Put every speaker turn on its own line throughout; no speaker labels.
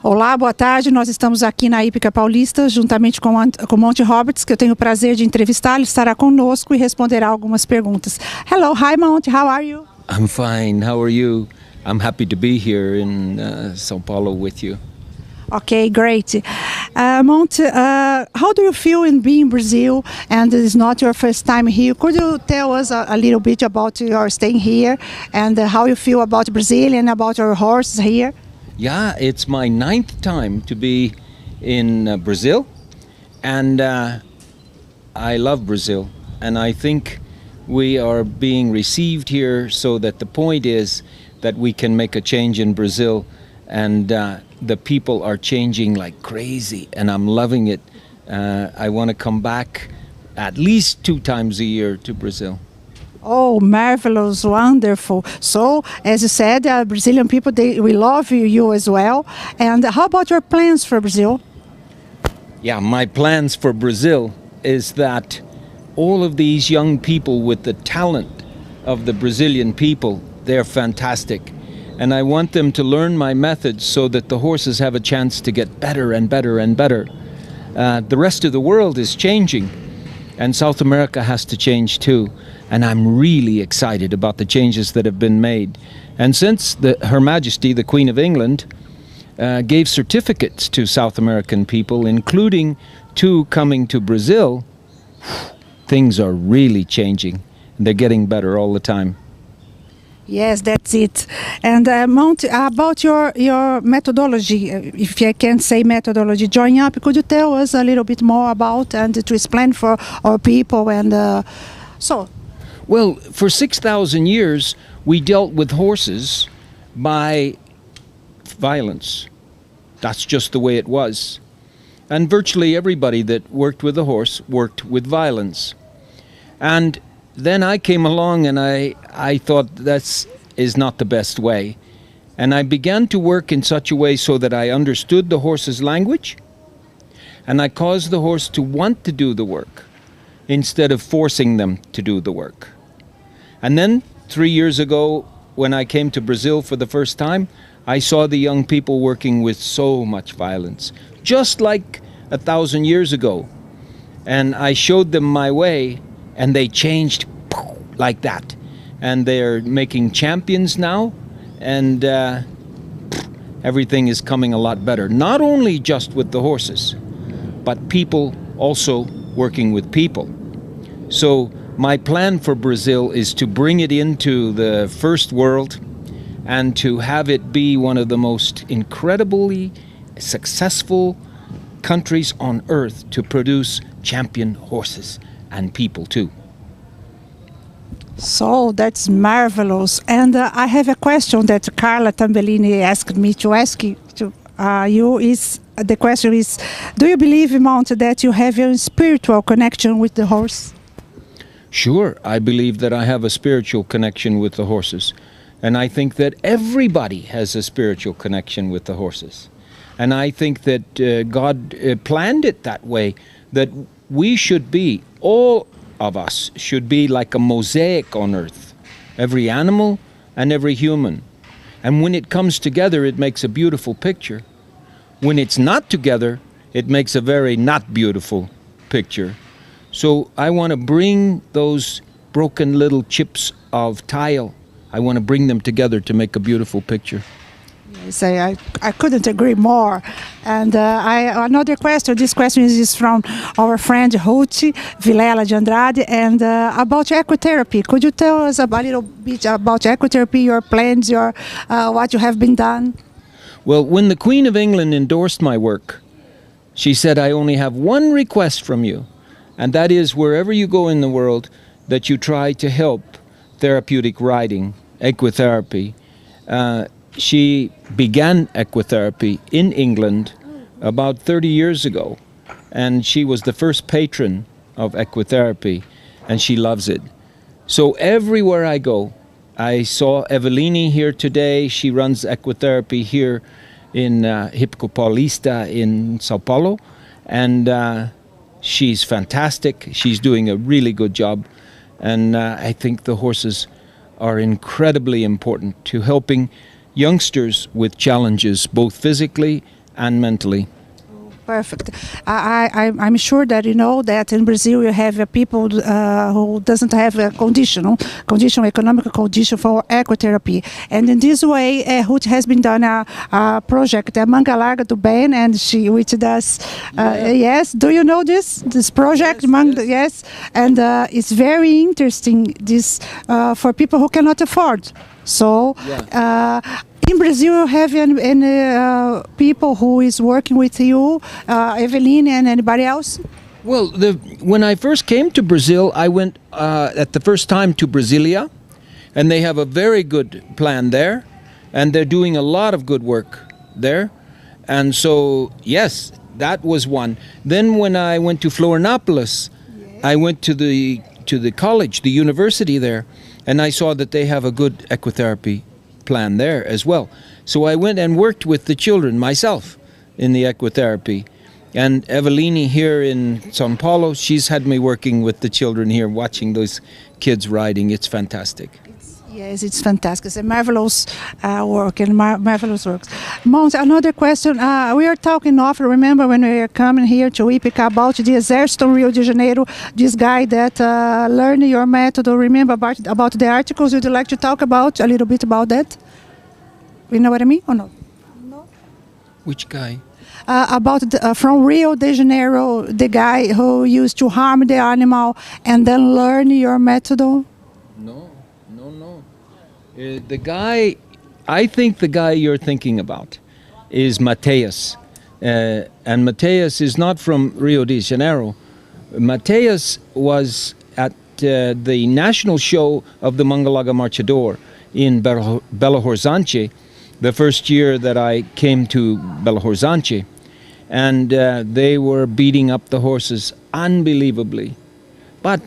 Olá, boa tarde. Nós estamos aqui na Hípica Paulista, juntamente com Monty Roberts, que eu tenho o prazer de entrevistar. Ele estará conosco e responderá algumas perguntas. Hello, hi Monty, how are you?
I'm fine. How are you? I'm happy to be here in São Paulo with you.
Okay, great. Monty, how do you feel in being in Brazil? And it's not your first time here. Could you tell us a little bit about your staying here and how you feel about Brazil and about your horses here?
Yeah, it's my 9th time to be in Brazil, and I love Brazil, and I think we are being received here so that the point is that we can make a change in Brazil, and the people are changing like crazy, and I'm loving it. I want to come back at least 2 times a year to Brazil.
Oh, marvelous, wonderful. So, as you said, Brazilian people, we love you as well. And how about your plans for Brazil?
Yeah, my plans for Brazil is that all of these young people with the talent of the Brazilian people, they're fantastic. And I want them to learn my methods so that the horses have a chance to get better and better and better. The rest of the world is changing, and South America has to change too. And I'm really excited about the changes that have been made. And since Her Majesty, the Queen of England, gave certificates to South American people, including 2 coming to Brazil, things are really changing. They're getting better all the time.
Yes, that's it. And Monty, about your methodology, if I can say methodology, join up, could you tell us a little bit more about and to explain for our people and so?
Well, for 6,000 years, we dealt with horses by violence. That's just the way it was. And virtually everybody that worked with a horse worked with violence. And then I came along and I thought that is not the best way. And I began to work in such a way so that I understood the horse's language, and I caused the horse to want to do the work instead of forcing them to do the work. And then 3 years ago, when I came to Brazil for the first time, I saw the young people working with so much violence, just like 1,000 years ago. And I showed them my way, and they changed like that. And they're making champions now, and everything is coming a lot better. Not only just with the horses, but people also working with people. So my plan for Brazil is to bring it into the first world and to have it be one of the most incredibly successful countries on earth to produce champion horses and people too.
So that's marvelous. And I have a question that Carla Tambellini asked me to ask you. The question is, do you believe, Monty, that you have a spiritual connection with the horse?
Sure, I believe that I have a spiritual connection with the horses. And I think that everybody has a spiritual connection with the horses. And I think that God planned it that way, that we should be, all of us should be like a mosaic on earth. Every animal and every human. And when it comes together, it makes a beautiful picture. When it's not together, it makes a very not beautiful picture. So I want to bring those broken little chips of tile, I want to bring them together to make a beautiful picture.
Yes, I couldn't agree more. And another question, this question is from our friend Ruth Vilela de Andrade, and about equitherapy. Could you tell us a little bit about equitherapy, your plans, what you have been done?
Well, when the Queen of England endorsed my work, she said, I only have one request from you, and that is wherever you go in the world, that you try to help therapeutic riding, equitherapy. She began equitherapy in England about 30 years ago, and she was the first patron of equitherapy, and she loves it. So everywhere I go, I saw Evelini here today. She runs equitherapy here in Hípica Paulista in Sao Paulo, and she's fantastic. She's doing a really good job, and I think the horses are incredibly important to helping youngsters with challenges, both physically and mentally.
Perfect. I'm sure that you know that in Brazil you have people who doesn't have a economic condition for ecotherapy, and in this way, Ruth has been done a project, Manga Larga do Bem, and which does yes. Do you know this project? Yes, and it's very interesting. This for people who cannot afford. So. In Brazil, you have any people who is working with you, Eveline and anybody else?
Well, when I first came to Brazil, I went at the first time to Brasilia, and they have a very good plan there, and they're doing a lot of good work there. And so, yes, that was one. Then when I went to Florianopolis, I went to the college, the university there, and I saw that they have a good ecotherapy plan there as well. So I went and worked with the children myself in the ecotherapy. And Eveline here in São Paulo, she's had me working with the children here, watching those kids riding. It's fantastic.
Yes, it's fantastic. It's a marvelous work and marvelous works. Monty, another question. We are talking often, remember when we were coming here to Ípica about the Exército Rio de Janeiro, this guy that learned your method. Remember about the articles? Would you like to talk about a little bit about that? You know what I mean or no? No.
Which guy?
About from Rio de Janeiro, the guy who used to harm the animal and then learn your method?
No. I think the guy you're thinking about is Mateus. And Mateus is not from Rio de Janeiro. Mateus was at the national show of the Mangalaga Marchador in Belo Horizonte, the first year that I came to Belo Horizonte. And they were beating up the horses unbelievably. But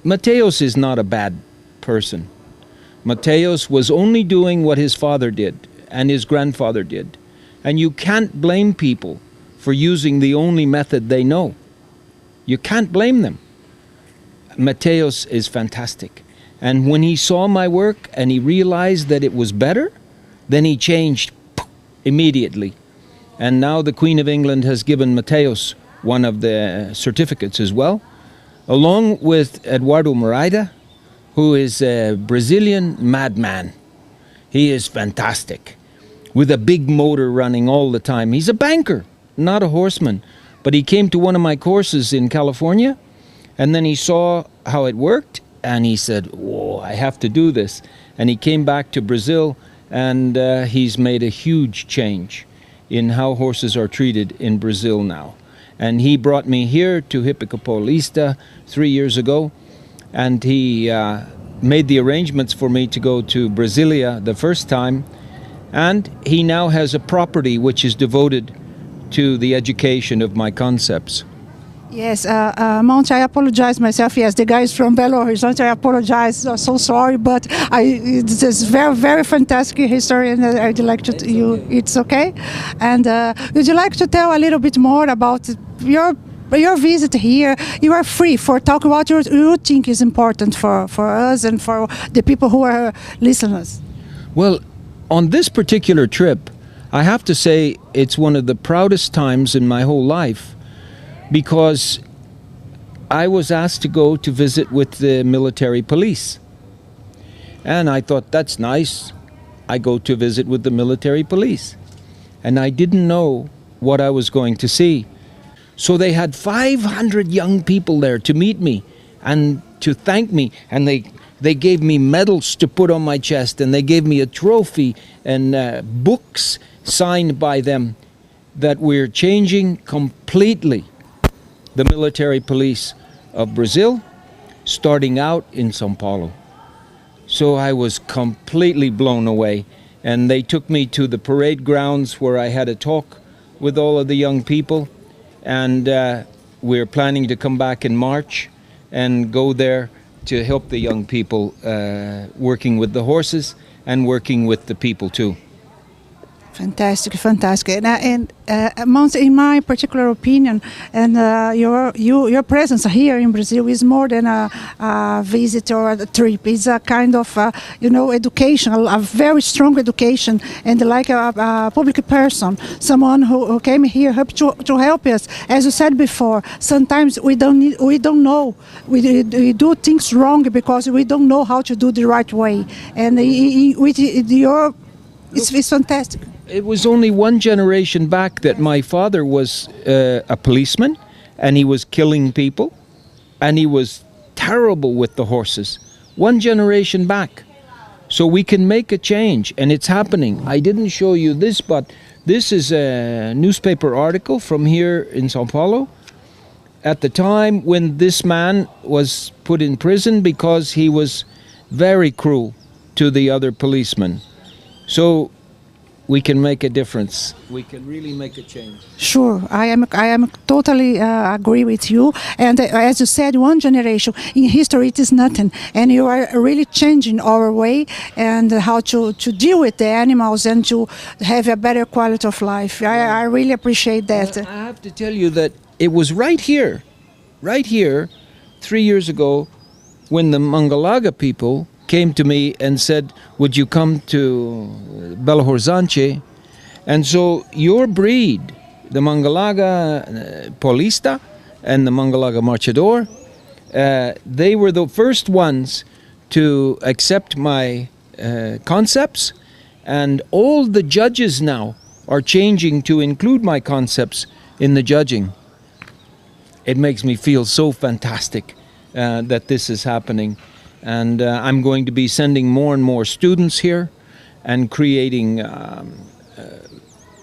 Mateus is not a bad person. Mateus was only doing what his father did and his grandfather did. And you can't blame people for using the only method they know. You can't blame them. Mateus is fantastic. And when he saw my work and he realized that it was better, then he changed immediately. And now the Queen of England has given Mateus one of the certificates as well, along with Eduardo Moreira, who is a Brazilian madman. He is fantastic, with a big motor running all the time. He's a banker, not a horseman. But he came to one of my courses in California, and then he saw how it worked, and he said, whoa, I have to do this. And he came back to Brazil, and he's made a huge change in how horses are treated in Brazil now. And he brought me here to Hípica Paulista 3 years ago, and he made the arrangements for me to go to Brasilia the first time, and he now has a property which is devoted to the education of my concepts.
Yes, Monty, I apologize myself. Yes, the guy is from Belo Horizonte. I apologize. I'm so sorry, but it's very, very fantastic history, and I'd like to It's okay. And would you like to tell a little bit more about your visit here? You are free for talk about you think is important for us and for the people who are listeners.
Well, on this particular trip, I have to say it's one of the proudest times in my whole life, because I was asked to go to visit with the military police. And I thought, that's nice. I go to visit with the military police. And I didn't know what I was going to see. So they had 500 young people there to meet me and to thank me. And they gave me medals to put on my chest, and they gave me a trophy and books signed by them, that we're changing completely the military police of Brazil, starting out in São Paulo. So I was completely blown away. And they took me to the parade grounds where I had a talk with all of the young people. And we're planning to come back in March and go there to help the young people working with the horses and working with the people too.
Fantastic, fantastic. Monty, in my particular opinion, and your presence here in Brazil is more than a visit or a trip. It's a kind of education, a very strong education, and like a public person, someone who came here to help us. As you said before, sometimes we don't know, we do things wrong because we don't know how to do the right way, and it's fantastic.
It was only one generation back that my father was a policeman, and he was killing people, and he was terrible with the horses. One generation back. So we can make a change, and it's happening. I didn't show you this, but this is a newspaper article from here in Sao Paulo at the time when this man was put in prison because he was very cruel to the other policemen. So we can make a difference. We can really make a change.
Sure, I am totally agree with you. And as you said, one generation in history it is nothing, and you are really changing our way and how to deal with the animals and to have a better quality of life. I really appreciate that.
I have to tell you that it was right here, 3 years ago, when the Mangalaga people came to me and said, would you come to Belo Horizonte? And so your breed, the Mangalaga Paulista and the Mangalaga Marchador, they were the first ones to accept my concepts, and all the judges now are changing to include my concepts in the judging. It makes me feel so fantastic that this is happening. And I'm going to be sending more and more students here and creating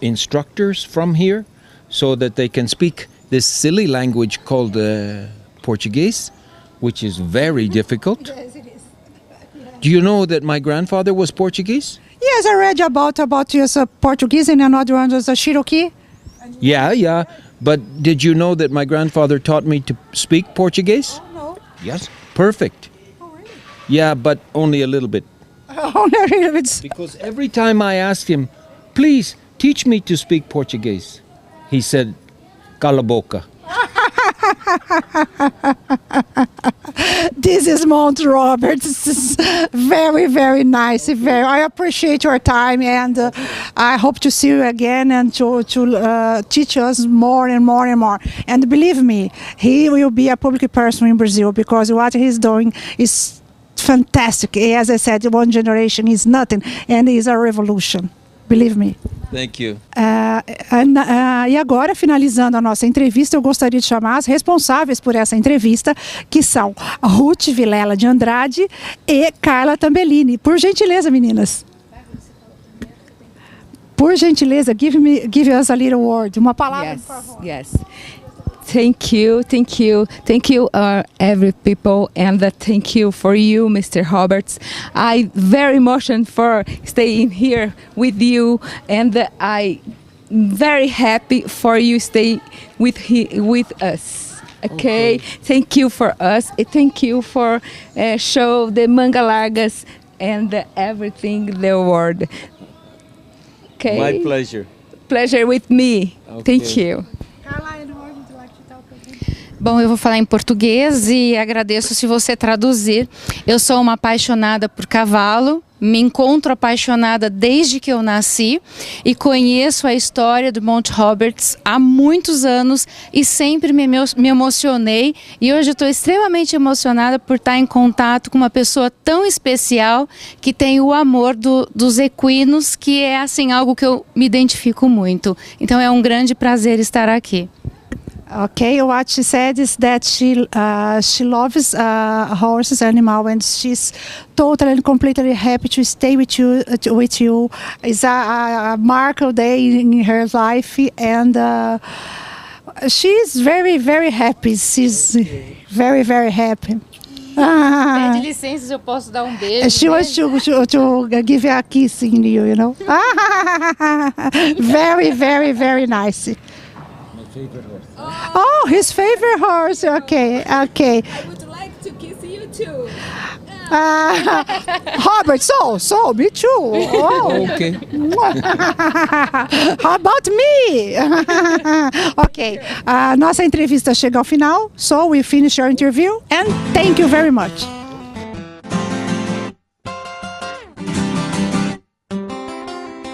instructors from here so that they can speak this silly language called Portuguese, which is very difficult.
Yes, it is.
Do you know that my grandfather was Portuguese?
Yes, I read about your Portuguese, and another one was a Cherokee.
Yeah. But did you know that my grandfather taught me to speak Portuguese?
Oh, no.
Yes, perfect. Yeah, but only a little bit.
Only a little bit.
Because every time I asked him, please teach me to speak Portuguese, he said, cala a boca.
This is Monty Roberts. This is very, very nice. I appreciate your time, and I hope to see you again and to teach us more and more and more. And believe me, he will be a public person in Brazil because what he's doing is fantastic. As I said, one generation is nothing, and is a revolution. Believe me.
Thank you.
E agora, finalizando a nossa entrevista, eu gostaria de chamar as responsáveis por essa entrevista, que são Ruth Vilela de Andrade e Carla Tambellini. Por gentileza, meninas. Por gentileza, give us a little word. Uma palavra, por favor.
Yes. Thank you, every people, and thank you for you, Mr. Roberts. I very emotional for staying here with you, and I very happy for you stay with us. Okay? Thank you for us. Thank you for show the Mangalagas and everything the world. Okay.
My pleasure.
Pleasure with me.
Okay.
Thank you.
Bom, eu vou falar em português e agradeço se você traduzir. Eu sou uma apaixonada por cavalo, me encontro apaixonada desde que eu nasci e conheço a história do Monty Roberts há muitos anos e sempre me emocionei, e hoje eu estou extremamente emocionada por estar em contato com uma pessoa tão especial que tem o amor dos equinos, que é assim algo que eu me identifico muito. Então é um grande prazer estar aqui.
Okay, what she said is that she loves horses, animal, and she's totally and completely happy to stay with you. It's a remarkable day in her life, and she's very, very happy. She's very, very happy.
Pede licença se eu posso dar beijo.
She wants to give a kiss in you know. Very, very, very nice.
Favorite horse.
Oh, his favorite horse. Okay.
I would like to kiss you too.
Robert, so, me too. Oh.
Okay.
How about me? Ok. Nossa entrevista chega ao final. So we finish our interview and thank you very much.